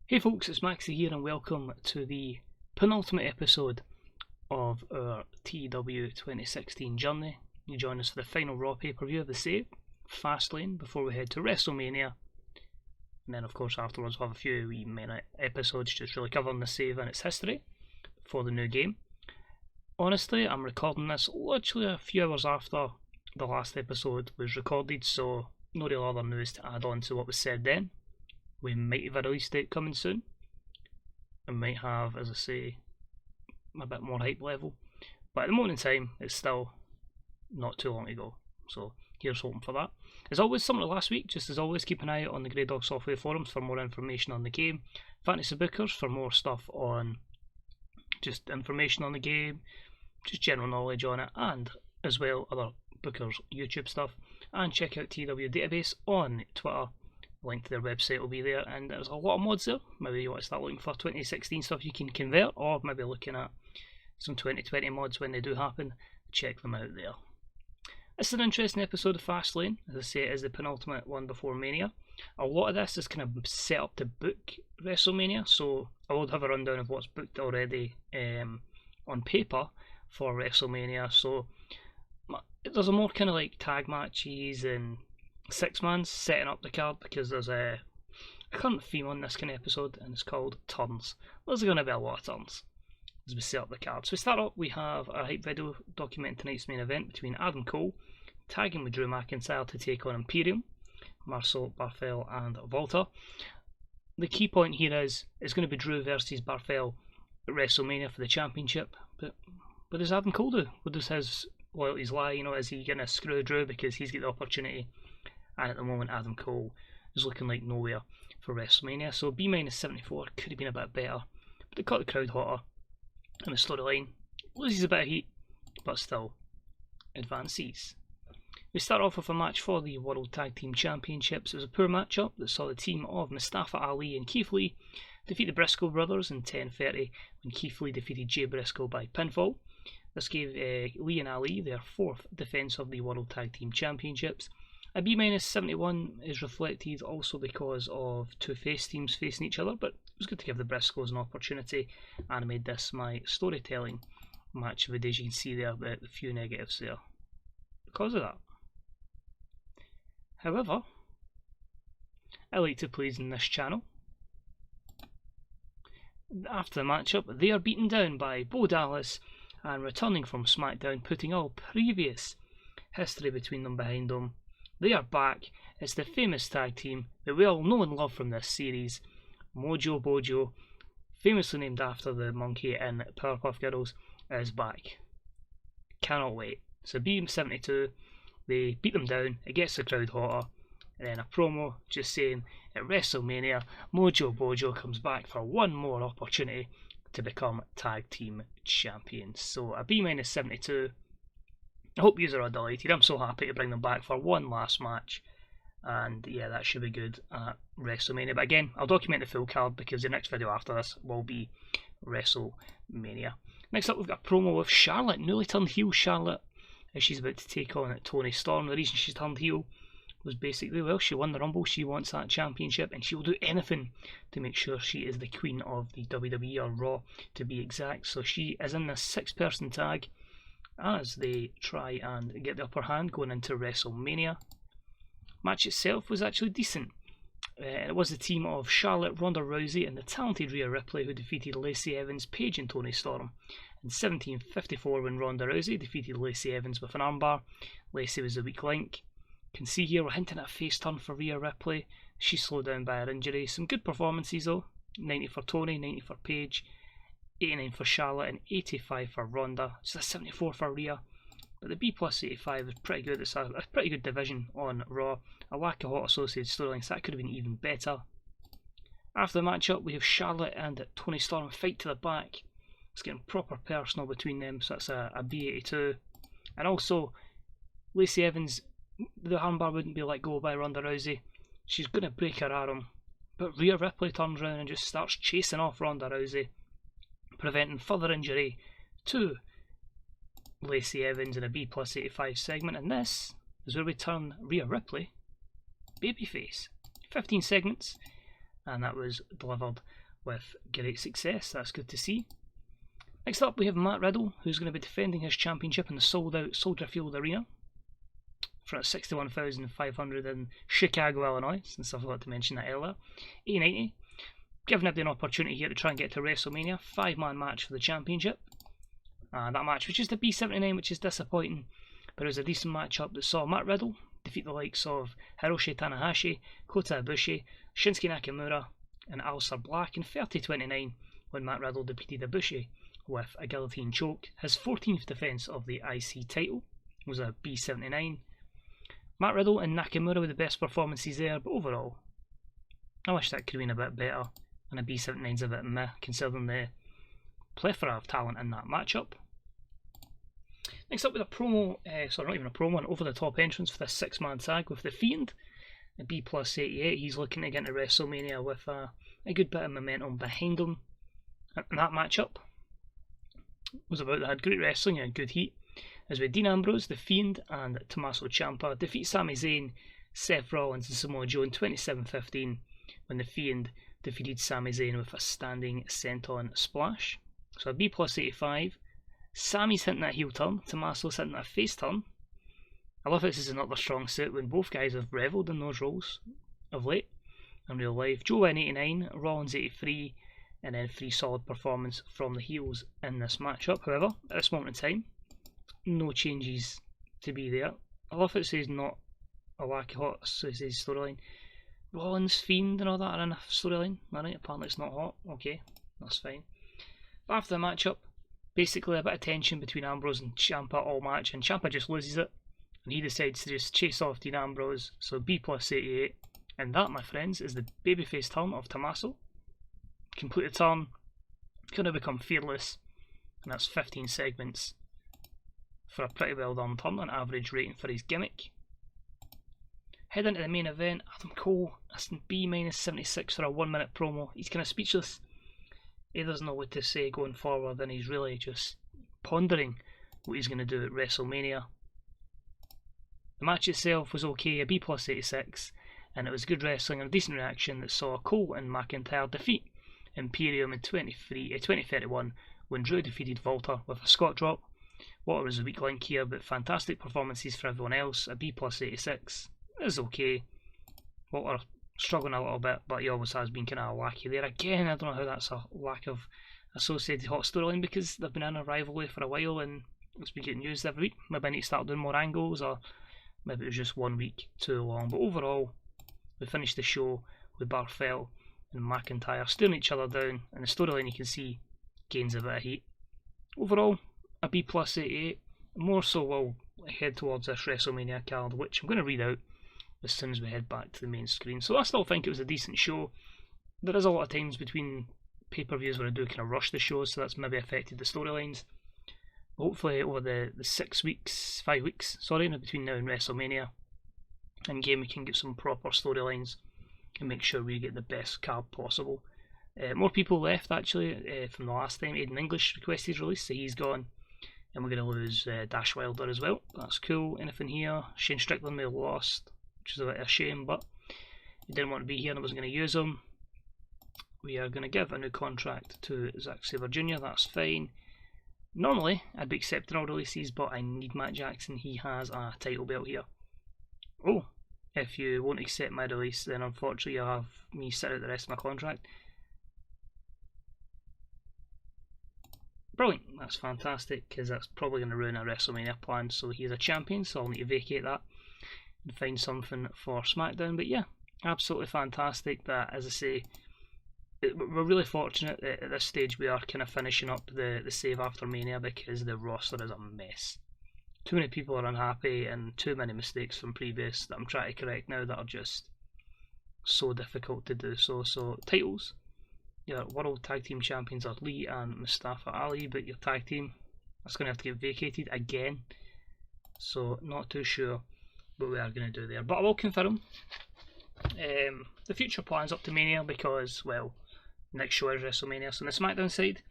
Hey folks, it's Maxie here and welcome to the penultimate episode of our TEW2016 journey. You join us for the final Raw PPV of the save, Fastlane, before we head to Wrestlemania. And then of course afterwards we'll have a few wee minute episodes just really covering the save and its history for the new game. Honestly, I'm recording this literally a few hours after the last episode was recorded, so no real other news to add on to what was said then. We might have a release date coming soon. We might have, as I say, a bit more hype level. But at the moment in time, it's still not too long to go. So here's hoping for that. As always, similar to last week, just as always, keep an eye out on the Grey Dog Software forums for more information on the game. Fantasy Bookers for more stuff on just information on the game, just general knowledge on it, and as well other Bookers YouTube stuff. And check out TW Database on Twitter. Link to their website will be there, and there's a lot of mods there. Maybe you want to start looking for 2016 stuff you can convert, or maybe looking at some 2020 mods when they do happen. Check them out there. This is an interesting episode of Fastlane. As I say, it is the penultimate one before Mania. A lot of this is kind of set up to book Wrestlemania, so I will have a rundown of what's booked already on paper for Wrestlemania. So there's a more kind of like tag matches and six-mans setting up the card, because there's a current theme on this kind of episode, and it's called turns. There's going to be a lot of turns as we set up the card. So we start off, we have a hype video documenting tonight's main event between Adam Cole tagging with Drew McIntyre to take on Imperium, Marcel Barthel and Walter. The key point here is it's going to be Drew versus Barthel at WrestleMania for the championship, but what does Adam Cole do? What does his loyalties lie? You know, is he going to screw Drew because he's got the opportunity? And at the moment, Adam Cole is looking like nowhere for WrestleMania. So B-74 could have been a bit better, but they caught the crowd hotter, and the storyline loses a bit of heat, but still advances. We start off with a match for the World Tag Team Championships. It was a poor matchup that saw the team of Mustafa Ali and Keith Lee defeat the Briscoe brothers in 10:30 when Keith Lee defeated Jay Briscoe by pinfall. This gave Lee and Ali their fourth defence of the World Tag Team Championships. A B-71 is reflected also because of two face teams facing each other, but it was good to give the Briscoes an opportunity, and I made this my storytelling match of the day. As you can see there, the few negatives there because of that. However, I like to please in this channel. After the matchup, they are beaten down by Bo Dallas, and returning from SmackDown, putting all previous history between them behind them. They are back. It's the famous tag team that we all know and love from this series, Mojo Bojo, famously named after the monkey in Powerpuff Girls, is back. Cannot wait. So B-72, they beat them down, it gets the crowd hotter, and then a promo just saying at WrestleMania, Mojo Bojo comes back for one more opportunity to become tag team champions. So a B-72. I hope you are delighted. I'm so happy to bring them back for one last match, and yeah, that should be good at WrestleMania. But again, I'll document the full card because the next video after this will be WrestleMania. Next up, we've got a promo with Charlotte, newly turned heel Charlotte, as she's about to take on Toni Storm. The reason she's turned heel was basically, well, she won the Rumble, she wants that championship, and she will do anything to make sure she is the queen of the WWE, or Raw to be exact. So she is in this 6-person tag as they try and get the upper hand going into WrestleMania. Match itself was actually decent. It was the team of Charlotte, Ronda Rousey and the talented Rhea Ripley who defeated Lacey Evans, Paige and Toni Storm in 17:54 when Ronda Rousey defeated Lacey Evans with an armbar. Lacey was the weak link. You can see here we're hinting at a face turn for Rhea Ripley. She's slowed down by her injury. Some good performances though. 90 for Toni, 90 for Paige, 89 for Charlotte and 85 for Ronda. It's a 74 for Rhea, but the B+85 is pretty good. It's a pretty good division on Raw. A lack of hot associated storylines, so that could have been even better. After the matchup, we have Charlotte and Toni Storm fight to the back. It's getting proper personal between them, so that's a B82. And also, Lacey Evans, the armbar wouldn't be let go by Ronda Rousey. She's going to break her arm, but Rhea Ripley turns around and just starts chasing off Ronda Rousey, preventing further injury to Lacey Evans in a B+85 segment. And this is where we turn Rhea Ripley babyface. 15 segments, and that was delivered with great success. That's good to see. Next up, we have Matt Riddle, who's going to be defending his championship in the sold-out Soldier Field Arena for 61,500 in Chicago, Illinois, since I forgot to mention that earlier. $890. Giving everybody an opportunity here to try and get to WrestleMania. 5-man match for the championship. That match was just a B79, which is disappointing, but it was a decent matchup that saw Matt Riddle defeat the likes of Hiroshi Tanahashi, Kota Ibushi, Shinsuke Nakamura, and Aleister Black in 30-29 when Matt Riddle defeated Ibushi with a guillotine choke. His 14th defence of the IC title was a B79. Matt Riddle and Nakamura were the best performances there, but overall, I wish that could have been a bit better, and a B79's a bit meh, considering the plethora of talent in that matchup. Next up with a promo, not even a promo, an over-the-top entrance for the 6-man tag with The Fiend, a B+88. He's looking to get into WrestleMania with a good bit of momentum behind him. And that matchup was about that had great wrestling and good heat, as with Dean Ambrose, The Fiend, and Tommaso Ciampa defeat Sami Zayn, Seth Rollins, and Samoa Joe in 27-15 when The Fiend defeated Sami Zayn with a standing senton splash. So a B+85. Sami's hitting that heel turn, Tommaso's hitting that face turn. I love this is another strong suit when both guys have revelled in those roles of late in real life. Joe in 89, Rollins 83, and then 3 solid performance from the heels in this matchup. However, at this moment in time, no changes to be there. I love it says not a lack of hot, so it says storyline. Rollins, Fiend and all that are in a storyline. Alright, apparently it's not hot. Okay, that's fine. But after the matchup, basically a bit of tension between Ambrose and Ciampa all match, and Ciampa just loses it, and he decides to just chase off Dean Ambrose, so B+88, and that, my friends, is the babyface turn of Tommaso. Complete the turn, gonna become fearless, and that's 15 segments for a pretty well done turn, an average rating for his gimmick. Head into the main event, Adam Cole, that's B-76 for a 1-minute promo. He's kind of speechless. He doesn't know what to say going forward, and he's really just pondering what he's going to do at WrestleMania. The match itself was okay, a B+86, and it was good wrestling and a decent reaction that saw Cole and McIntyre defeat Imperium in 2031 when Drew defeated Walter with a Scott drop. Walter was a weak link here, but fantastic performances for everyone else. A B+86 is okay. Walter struggling a little bit, but he always has been kind of wacky there. Again, I don't know how that's a lack of associated hot storyline, because they've been in a rivalry for a while and it's been getting used every week. Maybe I need to start doing more angles, or maybe it was just 1 week too long. But overall, we finished the show with Barthel and McIntyre staring each other down, and the storyline you can see gains a bit of heat. Overall, a B+88. More so we'll head towards this WrestleMania card, which I'm going to read out as soon as we head back to the main screen. So I still think it was a decent show. There is a lot of times between pay-per-views where I do kind of rush the shows, so that's maybe affected the storylines. Hopefully over the 5 weeks, between now and WrestleMania, and again we can get some proper storylines and make sure we get the best card possible. More people left actually from the last time. Aiden English requested release, so he's gone. And we're going to lose Dash Wilder as well. That's cool. Anything here? Shane Strickland may have lost, which is a bit of a shame, but he didn't want to be here and I wasn't going to use him. We are going to give a new contract to Zack Sabre Jr., that's fine. Normally, I'd be accepting all releases, but I need Matt Jackson. He has a title belt here. Oh, if you won't accept my release, then unfortunately you'll have me sit out the rest of my contract. Brilliant, that's fantastic, because that's probably going to ruin our WrestleMania plan. So he's a champion, so I'll need to vacate that and find something for SmackDown. But yeah, absolutely fantastic that, as I say, we're really fortunate that at this stage we are kind of finishing up the save after Mania, because the roster is a mess. Too many people are unhappy and too many mistakes from previous that I'm trying to correct now that are just so difficult to do so. So titles, your World Tag Team Champions are Lee and Mustafa Ali, but your tag team, that's going to have to get vacated again. So not too sure what we are going to do there, but I will confirm the future plans up to Mania, because, well, next show is WrestleMania. So on the SmackDown side,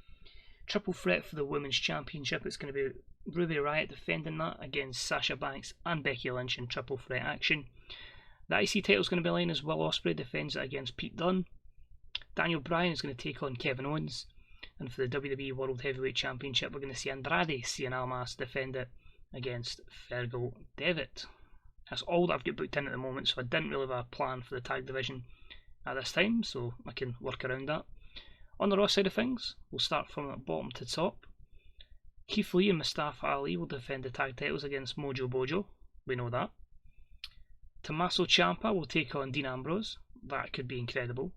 triple threat for the Women's Championship. It's going to be Ruby Riott defending that against Sasha Banks and Becky Lynch in triple threat action. The IC title is going to be line as Will Ospreay defends it against Pete Dunne. Daniel Bryan is going to take on Kevin Owens. And for the WWE World Heavyweight Championship, we're going to see Andrade Cien Almas defend it against Fergal Devitt. That's all that I've got booked in at the moment, so I didn't really have a plan for the tag division at this time, so I can work around that. On the Raw side of things, we'll start from the bottom to top. Keith Lee and Mustafa Ali will defend the tag titles against Mojo Bojo. We know that. Tommaso Ciampa will take on Dean Ambrose. That could be incredible.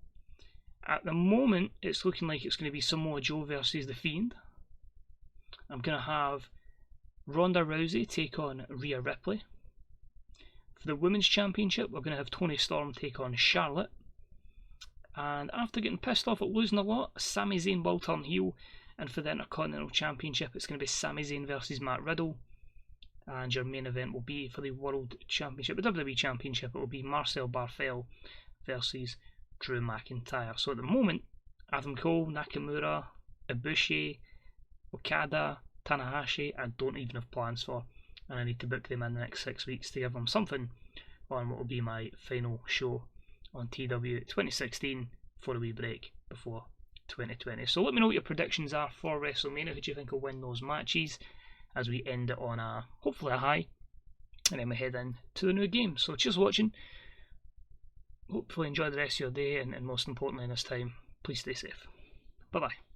At the moment, it's looking like it's going to be Samoa Joe versus The Fiend. I'm going to have Ronda Rousey take on Rhea Ripley. For the Women's Championship, we're going to have Toni Storm take on Charlotte. And after getting pissed off at losing a lot, Sami Zayn will turn heel. And for the Intercontinental Championship, it's going to be Sami Zayn versus Matt Riddle. And your main event will be for the World Championship, the WWE Championship, it will be Marcel Barthel versus Drew McIntyre. So at the moment, Adam Cole, Nakamura, Ibushi, Okada, Tanahashi, I don't even have plans for. And I need to book them in the next 6 weeks to give them something on what will be my final show on TEW2016 for a wee break before 2020. So let me know what your predictions are for WrestleMania. Who do you think will win those matches as we end it on a hopefully a high, and then we head in to the new game. So cheers for watching. Hopefully enjoy the rest of your day, and most importantly in this time, please stay safe. Bye bye.